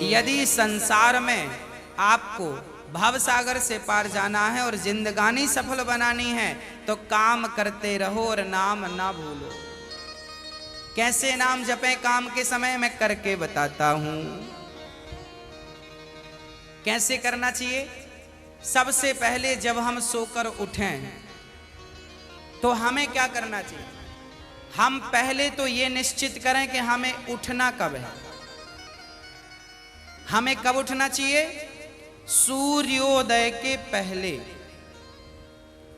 यदि संसार में आपको भव सागर से पार जाना है और जिंदगानी सफल बनानी है तो काम करते रहो और नाम ना भूलो। कैसे नाम जपें काम के समय, मैं करके बताता हूं। कैसे करना चाहिए? सबसे पहले जब हम सोकर उठें तो हमें क्या करना चाहिए? हम पहले तो ये निश्चित करें कि हमें उठना कब है। हमें कब उठना चाहिए? सूर्योदय के पहले।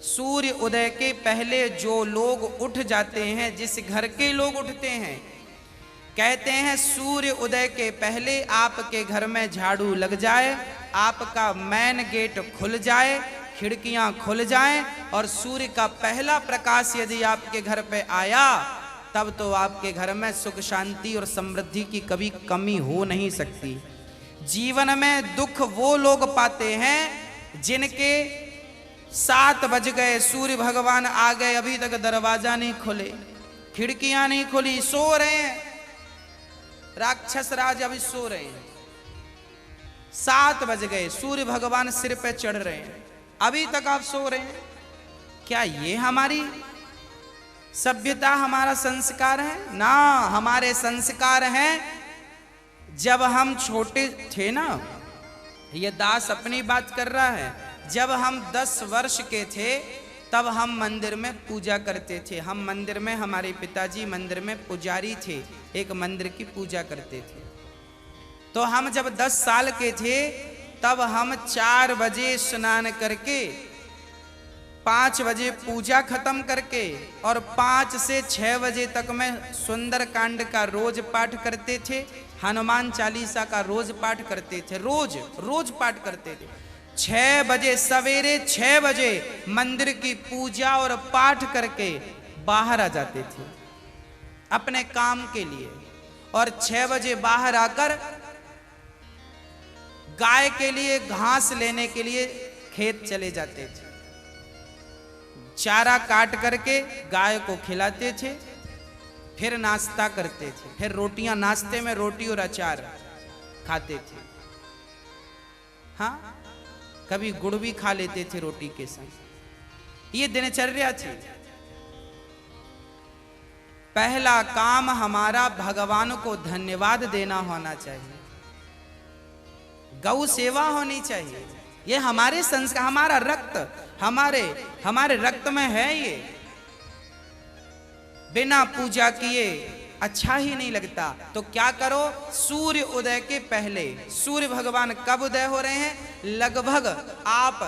सूर्य उदय के पहले जो लोग उठ जाते हैं, जिस घर के लोग उठते हैं, कहते हैं सूर्य उदय के पहले आपके घर में झाड़ू लग जाए, आपका मेन गेट खुल जाए, खिड़कियां खुल जाएं और सूर्य का पहला प्रकाश यदि आपके घर पे आया तब तो आपके घर में सुख शांति और समृद्धि की कभी कमी हो नहीं सकती। जीवन में दुख वो लोग पाते हैं जिनके 7 बज गए, सूर्य भगवान आ गए, अभी तक दरवाजा नहीं खुले, खिड़कियां नहीं खुली, सो रहे हैं, राक्षस राज अभी सो रहे हैं। 7 बज गए, सूर्य भगवान सिर पे चढ़ रहे हैं, अभी तक आप सो रहे हैं। क्या ये हमारी सभ्यता, हमारा संस्कार है? ना, हमारे संस्कार हैं जब हम छोटे थे ना, ये दास अपनी बात कर रहा है, जब हम 10 वर्ष के थे तब हम मंदिर में पूजा करते थे। हम मंदिर में, हमारे पिताजी मंदिर में पुजारी थे, एक मंदिर की पूजा करते थे। तो हम जब 10 साल के थे तब हम 4 बजे स्नान करके 5 बजे पूजा खत्म करके और 5 से 6 बजे तक में सुंदर कांड का रोज पाठ करते थे, हनुमान चालीसा का रोज पाठ करते थे, रोज पाठ करते थे। 6 बजे, सवेरे 6 बजे मंदिर की पूजा और पाठ करके बाहर आ जाते थे अपने काम के लिए, और 6 बजे बाहर आकर गाय के लिए घास लेने के लिए खेत चले जाते थे। चारा काट करके गाय को खिलाते थे, फिर नाश्ता करते थे, फिर रोटियां, नाश्ते में रोटी और अचार खाते थे। हाँ, कभी गुड़ भी खा लेते थे रोटी के संग। ये दिनचर्या थी। पहला काम हमारा भगवान को धन्यवाद देना होना चाहिए, गौ सेवा होनी चाहिए। ये हमारे संस्कार, हमारा रक्त, हमारे रक्त में है। ये बिना पूजा किए अच्छा ही नहीं लगता। तो क्या करो? सूर्य उदय के पहले, सूर्य भगवान कब उदय हो रहे हैं? लगभग आप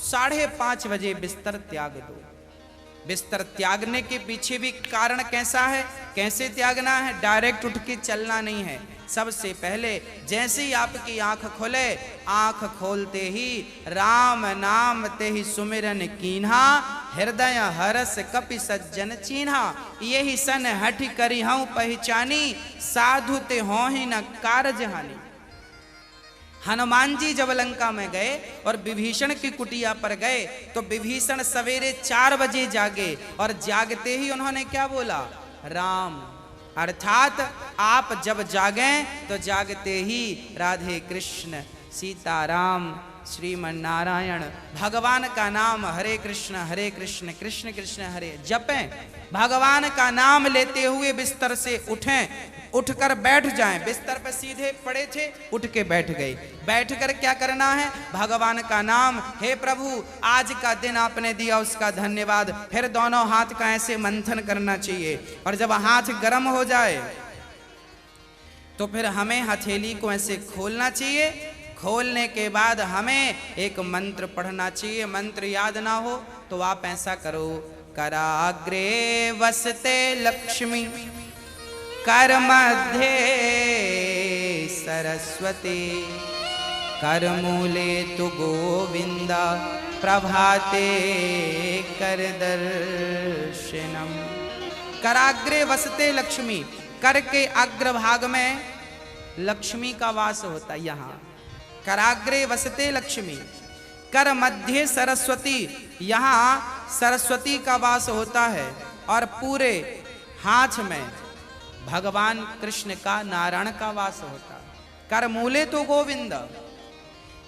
5:30 बजे बिस्तर त्याग दो। बिस्तर त्यागने के पीछे भी कारण कैसा है, कैसे त्यागना है? डायरेक्ट उठ के चलना नहीं है। सबसे पहले जैसे ही आपकी आंख खुले, आंख खोलते ही राम नाम ते ही सुमिरन कीन्हा, हृदय हरस कपि सज्जन चीन्हा, यही सन हठ करी हूं पहचानी, साधु ते हो ही न कारज हानि। हनुमान जी जब लंका में गए और विभीषण की कुटिया पर गए तो विभीषण सवेरे 4 बजे जागे और जागते ही उन्होंने क्या बोला? राम। अर्थात आप जब जागें तो जागते ही राधे कृष्ण, सीताराम, श्रीमन नारायण, भगवान का नाम हरे कृष्ण कृष्ण कृष्ण हरे जपें। भगवान का नाम लेते हुए बिस्तर से उठें, उठकर बैठ जाएं। बिस्तर पर सीधे पड़े थे, उठ के बैठ गए। बैठकर क्या करना है? भगवान का नाम, हे प्रभु आज का दिन आपने दिया उसका धन्यवाद। फिर दोनों हाथ का ऐसे मंथन करना चाहिए, और जब हाथ गर्म हो जाए तो फिर हमें हथेली को ऐसे खोलना चाहिए। खोलने के बाद हमें एक मंत्र पढ़ना चाहिए। मंत्र याद ना हो तो आप ऐसा करो, कराग्रे वसते लक्ष्मी, कर मध्य सरस्वती, कर मूले तु गोविंदा, प्रभाते कर दर्शनम। कराग्रे वसते लक्ष्मी, कर के अग्रभाग में लक्ष्मी का वास होता है। यहाँ कराग्रे वसते लक्ष्मी, कर मध्य सरस्वती, यहाँ सरस्वती का वास होता है, और पूरे हाथ में भगवान कृष्ण का, नारायण का वास होता है। कर मूले तो गोविंद।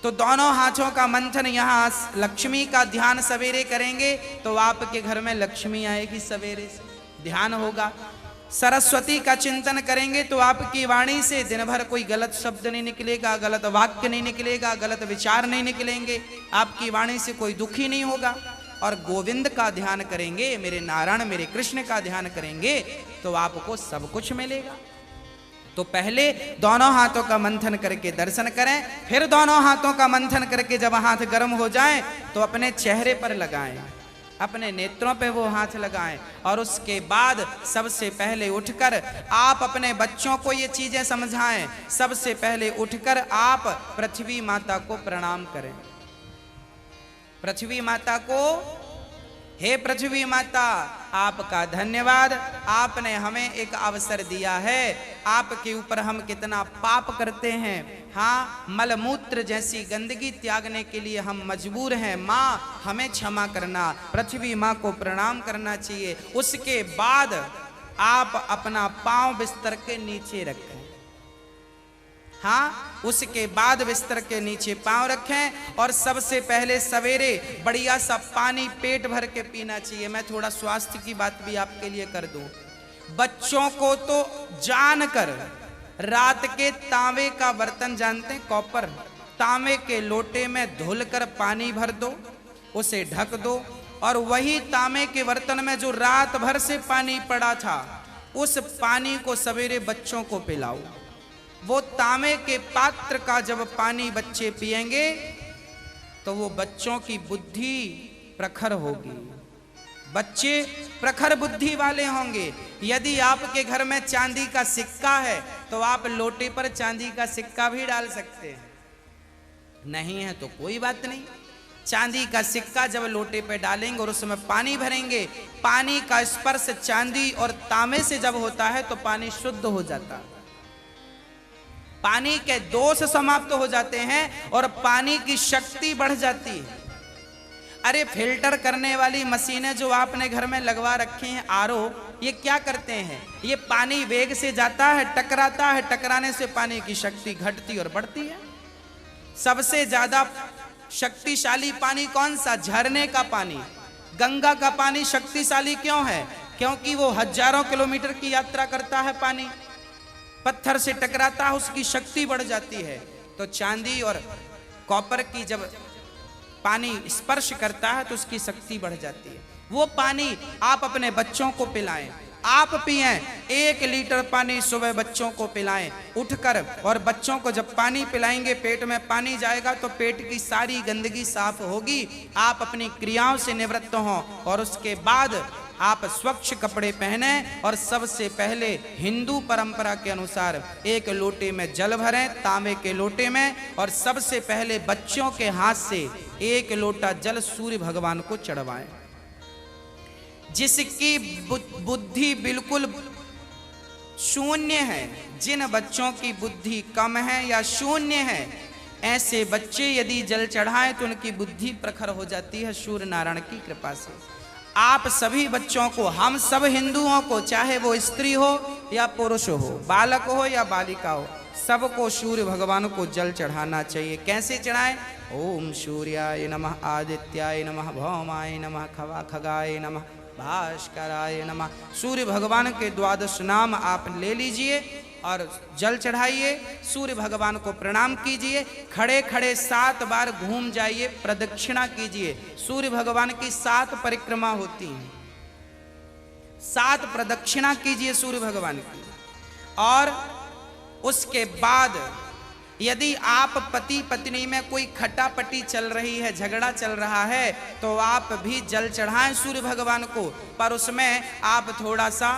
तो दोनों हाथों का मंथन, यहाँ लक्ष्मी का ध्यान सवेरे करेंगे तो आपके घर में लक्ष्मी आएगी, सवेरे से ध्यान होगा। सरस्वती का चिंतन करेंगे तो आपकी वाणी से दिन भर कोई गलत शब्द नहीं निकलेगा, गलत वाक्य नहीं निकलेगा, गलत विचार नहीं निकलेंगे, आपकी वाणी से कोई दुखी नहीं होगा। और गोविंद का ध्यान करेंगे, मेरे नारायण मेरे कृष्ण का ध्यान करेंगे तो आपको सब कुछ मिलेगा। तो पहले दोनों हाथों का मंथन करके दर्शन करें, फिर दोनों हाथों का मंथन करके जब हाथ गर्म हो जाए तो अपने चेहरे पर लगाएं, अपने नेत्रों पे वो हाथ लगाएं। और उसके बाद सबसे पहले उठकर आप अपने बच्चों को ये चीजें समझाएं। सबसे पहले उठकर आप पृथ्वी माता को प्रणाम करें। पृथ्वी माता को, हे पृथ्वी माता, आपका धन्यवाद, आपने हमें एक अवसर दिया है। आपके ऊपर हम कितना पाप करते हैं, हाँ, मलमूत्र जैसी गंदगी त्यागने के लिए हम मजबूर हैं। माँ हमें क्षमा करना, पृथ्वी माँ को प्रणाम करना चाहिए। उसके बाद आप अपना पांव बिस्तर के नीचे रखें, हाँ, उसके बाद बिस्तर के नीचे पांव रखें। और सबसे पहले सवेरे बढ़िया सा पानी पेट भर के पीना चाहिए। मैं थोड़ा स्वास्थ्य की बात भी आपके लिए कर दूं। बच्चों को तो जानकर रात के तांबे का बर्तन जानते हैं, कॉपर, तांबे के लोटे में धुलकर पानी भर दो, उसे ढक दो, और वही तांबे के बर्तन में जो रात भर से पानी पड़ा था उस पानी को सवेरे बच्चों को पिलाओ। वो तांबे के पात्र का जब पानी बच्चे पिएंगे तो वो बच्चों की बुद्धि प्रखर होगी, बच्चे प्रखर बुद्धि वाले होंगे। यदि आपके घर में चांदी का सिक्का है तो आप लोटे पर चांदी का सिक्का भी डाल सकते हैं, नहीं है तो कोई बात नहीं। चांदी का सिक्का जब लोटे पे डालेंगे और उसमें पानी भरेंगे, पानी का स्पर्श चांदी और तांबे से जब होता है तो पानी शुद्ध हो जाता है, पानी के दोष समाप्त हो जाते हैं और पानी की शक्ति बढ़ जाती है। अरे फिल्टर करने वाली मशीनें जो आपने घर में लगवा रखी हैं, आरओ, ये क्या करते हैं? ये पानी वेग से जाता है, टकराता है, टकराने से पानी की शक्ति घटती और बढ़ती है। सबसे ज्यादा शक्तिशाली पानी कौन सा? झरने का पानी। गंगा का पानी शक्तिशाली क्यों है? क्योंकि वो हजारों किलोमीटर की यात्रा करता है, पानी पत्थर से टकराता है, उसकी शक्ति बढ़ जाती है। तो चांदी और कॉपर की जब पानी स्पर्श करता है तो उसकी शक्ति बढ़ जाती है। वो पानी आप अपने बच्चों को पिलाएं, आप पिएं। 1 लीटर पानी सुबह बच्चों को पिलाएं उठकर, और बच्चों को जब पानी पिलाएंगे पेट में पानी जाएगा तो पेट की सारी गंदगी साफ होगी। आप अपनी क्रियाओं से निवृत्त हों और उसके बाद आप स्वच्छ कपड़े पहने और सबसे पहले हिंदू परंपरा के अनुसार 1 लोटे में जल भरें, तांबे के लोटे में, और सबसे पहले बच्चों के हाथ से 1 लोटा जल सूर्य भगवान को चढ़वाएं। जिसकी बुद्धि बिल्कुल शून्य है, जिन बच्चों की बुद्धि कम है या शून्य है, ऐसे बच्चे यदि जल चढ़ाएं तो उनकी बुद्धि प्रखर हो जाती है सूर्य नारायण की कृपा से। आप सभी बच्चों को, हम सब हिंदुओं को, चाहे वो स्त्री हो या पुरुष हो, बालक हो या बालिका हो, सबको सूर्य भगवान को जल चढ़ाना चाहिए। कैसे चढ़ाएं? ओम सूर्याय नमः, आदित्याय नमः, भौमाय नमः, खगाय नमः, भास्कराय नमः। सूर्य भगवान के 12 नाम आप ले लीजिए और जल चढ़ाइए, सूर्य भगवान को प्रणाम कीजिए। खड़े खड़े 7 बार घूम जाइए, प्रदक्षिणा कीजिए। सूर्य भगवान की 7 परिक्रमा होती हैं, 7 प्रदक्षिणा कीजिए सूर्य भगवान की। और उसके बाद यदि आप पति पत्नी में कोई खटापटी चल रही है, झगड़ा चल रहा है, तो आप भी जल चढ़ाएं सूर्य भगवान को, पर उसमें आप थोड़ा सा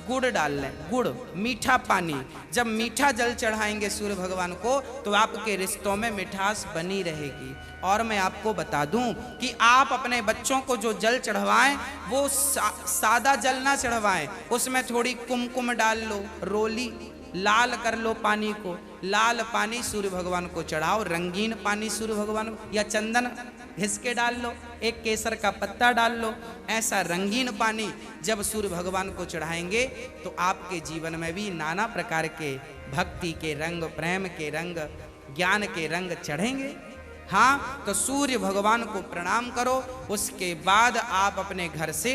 गुड़ डाल लें, गुड़, मीठा पानी। जब मीठा जल चढ़ाएंगे सूर्य भगवान को तो आपके रिश्तों में मिठास बनी रहेगी। और मैं आपको बता दूं कि आप अपने बच्चों को जो जल चढ़वाएं वो सादा जल ना चढ़वाएं, उसमें थोड़ी कुमकुम डाल लो, रोली लाल कर लो पानी को, लाल पानी सूर्य भगवान को चढ़ाओ। रंगीन पानी सूर्य भगवान को, या चंदन घिस के डाल लो, एक केसर का पत्ता डाल लो। ऐसा रंगीन पानी जब सूर्य भगवान को चढ़ाएंगे तो आपके जीवन में भी नाना प्रकार के भक्ति के रंग, प्रेम के रंग, ज्ञान के रंग चढ़ेंगे। हाँ, तो सूर्य भगवान को प्रणाम करो। उसके बाद आप अपने घर से,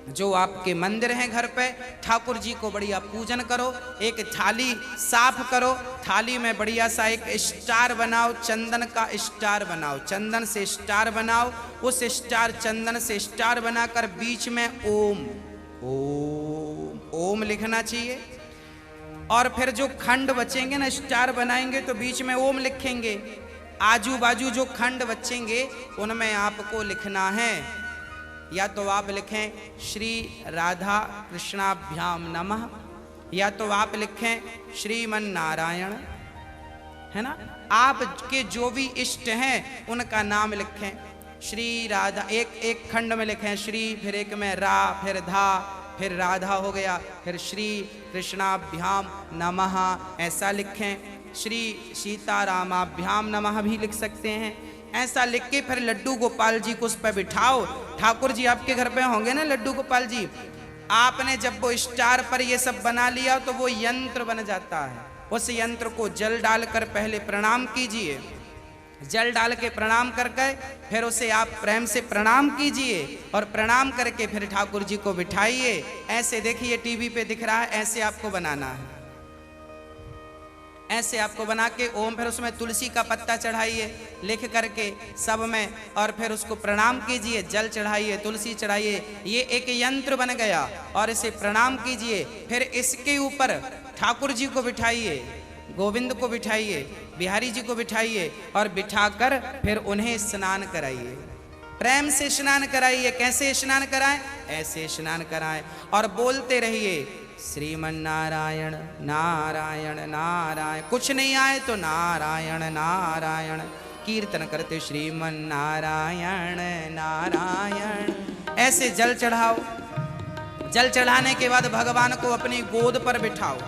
जो आपके मंदिर हैं घर पे, ठाकुर जी को बढ़िया पूजन करो। एक थाली साफ करो, थाली में बढ़िया सा एक स्टार बनाओ, चंदन का स्टार बनाओ, चंदन से स्टार बनाओ। उस स्टार, चंदन से स्टार बनाकर बीच में ओम ओम ओम लिखना चाहिए। और फिर जो खंड बचेंगे ना, स्टार बनाएंगे तो बीच में ओम लिखेंगे। आजू बाजू जो खंड बचेंगे उनमें आपको लिखना है, या तो आप लिखें श्री राधा कृष्णाभ्याम नमः, या तो आप लिखें श्रीमन नारायण, है ना। आपके जो भी इष्ट हैं उनका नाम लिखें। श्री राधा, एक खंड में लिखें श्री, फिर एक में रा, फिर धा, फिर राधा हो गया, फिर श्री कृष्णाभ्याम नमः ऐसा लिखें। श्री सीतारामाभ्याम नमः भी लिख सकते हैं। ऐसा लिख के फिर लड्डू गोपाल जी को उस पर बिठाओ। ठाकुर जी आपके घर पे होंगे ना, लड्डू गोपाल जी। आपने जब वो स्टार पर ये सब बना लिया तो वो यंत्र बन जाता है। उस यंत्र को जल डालकर पहले प्रणाम कीजिए। जल डाल के प्रणाम करके फिर उसे आप प्रेम से प्रणाम कीजिए, और प्रणाम करके फिर ठाकुर जी को बिठाइए। ऐसे देखिए टीवी पे दिख रहा है, ऐसे आपको बनाना है। ऐसे आपको बना के ओम, फिर उसमें तुलसी का पत्ता चढ़ाइए लिख करके सब में, और फिर उसको प्रणाम कीजिए, जल चढ़ाइए, तुलसी चढ़ाइए। ये एक यंत्र बन गया, और इसे प्रणाम कीजिए। फिर इसके ऊपर ठाकुर जी को बिठाइए, गोविंद को बिठाइए, बिहारी जी को बिठाइए, और बिठाकर फिर उन्हें स्नान कराइए। प्रेम से स्नान कराइए। कैसे स्नान कराएं? ऐसे स्नान कराएं, और बोलते रहिए श्रीमन नारायण नारायण नारायण। कुछ नहीं आए तो नारायण नारायण कीर्तन करते, श्रीमन नारायण नारायण। ऐसे जल चढ़ाओ। जल चढ़ाने के बाद भगवान को अपनी गोद पर बिठाओ।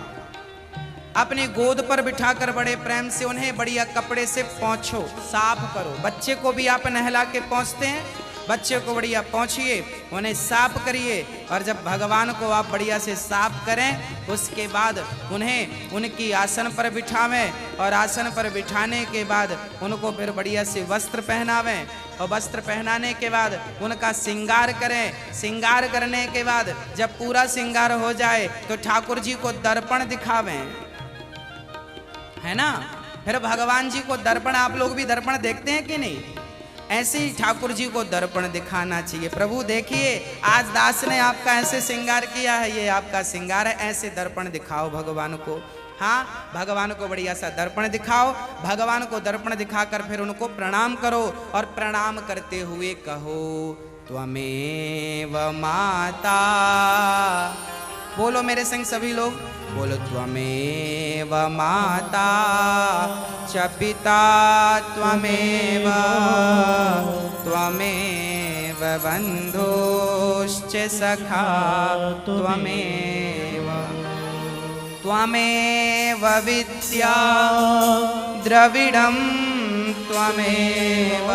अपनी गोद पर बिठाकर बड़े प्रेम से उन्हें बढ़िया कपड़े से पोंछो, साफ करो। बच्चे को भी आप नहला के पोंछते हैं, बच्चे को बढ़िया पोंछिए, उन्हें साफ करिए। और जब भगवान को आप बढ़िया से साफ करें, उसके बाद उन्हें उनकी आसन पर बिठावें, और आसन पर बिठाने के बाद उनको फिर बढ़िया से वस्त्र पहनावें, और वस्त्र पहनाने के बाद उनका श्रृंगार करें। श्रृंगार करने के बाद जब पूरा श्रृंगार हो जाए तो ठाकुर जी को दर्पण दिखावें, है ना। फिर भगवान जी को दर्पण, आप लोग भी दर्पण देखते हैं कि नहीं? ऐसे ही ठाकुर जी को दर्पण दिखाना चाहिए। प्रभु देखिए, आज दास ने आपका ऐसे श्रृंगार किया है, ये आपका श्रृंगार है, ऐसे दर्पण दिखाओ भगवान को। हाँ, भगवान को बढ़िया सा दर्पण दिखाओ। भगवान को दर्पण दिखाकर फिर उनको प्रणाम करो, और प्रणाम करते हुए कहो त्वमेव माता। बोलो मेरे संग सभी लोग, बोलो त्वमेव माता च पिता त्वमेव, त्वमेव बन्धुश्च सखा त्वमेव, त्वमेव विद्या द्रविडं त्वमेव,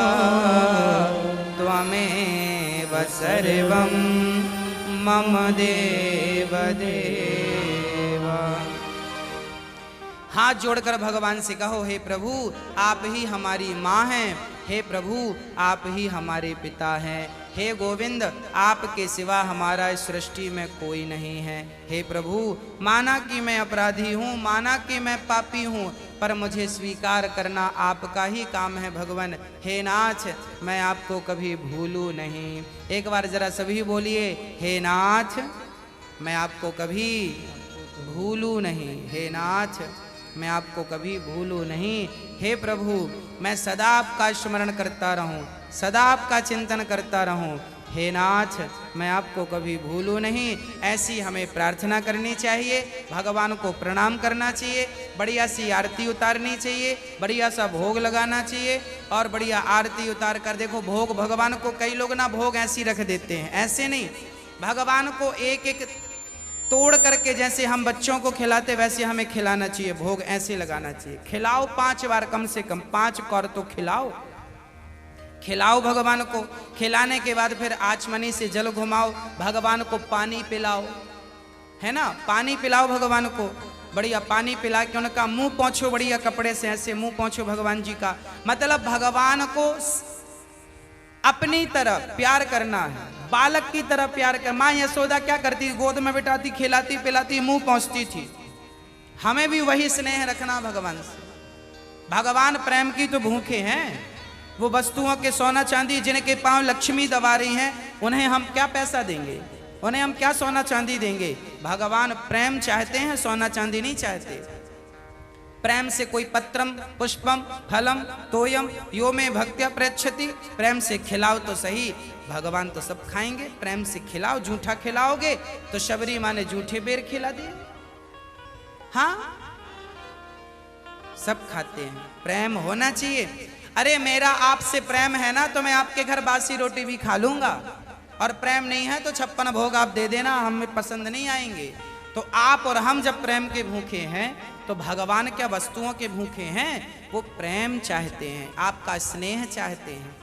त्वमेव सर्वं मम देव देव। हाथ जोड़कर भगवान से कहो, हे प्रभु आप ही हमारी माँ हैं, हे प्रभु आप ही हमारे पिता हैं, हे गोविंद आपके सिवा हमारा इस सृष्टि में कोई नहीं है। हे प्रभु, माना कि मैं अपराधी हूँ, माना कि मैं पापी हूँ, पर मुझे स्वीकार करना आपका ही काम है भगवान। हे नाथ, मैं आपको कभी भूलूं नहीं। एक बार जरा सभी बोलिए, हे नाथ मैं आपको कभी भूलूं नहीं, हे नाथ मैं आपको कभी भूलूं नहीं। हे प्रभु, मैं सदा आपका स्मरण करता रहूं, सदा आपका चिंतन करता रहूं। हे नाथ, मैं आपको कभी भूलूं नहीं। ऐसी हमें प्रार्थना करनी चाहिए, भगवान को प्रणाम करना चाहिए, बढ़िया सी आरती उतारनी चाहिए, बढ़िया सा भोग लगाना चाहिए, और बढ़िया आरती उतार कर देखो भोग भगवान को, कई लोग ना भोग ऐसी रख देते हैं, ऐसे नहीं, भगवान को एक एक तोड़ करके जैसे हम बच्चों को खिलाते वैसे हमें खिलाना चाहिए, भोग ऐसे लगाना चाहिए। खिलाओ 5 बार, कम से कम 5 कौर तो खिलाओ, खिलाओ भगवान को। खिलाने के बाद फिर आचमनी से जल घुमाओ, भगवान को पानी पिलाओ, है ना, पानी पिलाओ भगवान को। बढ़िया पानी पिला के उनका मुंह पोंछो बढ़िया कपड़े से, ऐसे मुंह पोंछो भगवान जी का। मतलब भगवान को अपनी तरह प्यार करना है, बालक की तरह प्यार कर। माँ यशोदा क्या करती, गोद में बिठाती, खिलाती पिलाती, मुंह पोंछती थी। हमें भी वही स्नेह रखना भगवान से। भगवान प्रेम की तो भूखे हैं। वो वस्तुओं के सोना चांदी जिनके पांव लक्ष्मी दबा रही हैं, उन्हें हम क्या पैसा देंगे, उन्हें हम क्या सोना चांदी देंगे। भगवान प्रेम चाहते हैं, सोना चांदी नहीं चाहते। प्रेम से कोई पत्रम पुष्पम फलम तोयम यो में भक्त्या प्रयच्छति, प्रेम से खिलाओ तो सही, भगवान तो सब खाएंगे। प्रेम से खिलाओ, झूठा खिलाओगे तो शबरी माँ ने झूठे बेर खिला दिए। हाँ, सब खाते हैं। प्रेम होना चाहिए। अरे मेरा आपसे प्रेम है ना, तो मैं आपके घर बासी रोटी भी खा लूंगा, और प्रेम नहीं है तो 56 भोग आप दे देना, हमें पसंद नहीं आएंगे। तो आप और हम जब प्रेम के भूखे हैं, तो भगवान क्या वस्तुओं के भूखे हैं? वो प्रेम चाहते हैं, आपका स्नेह चाहते हैं।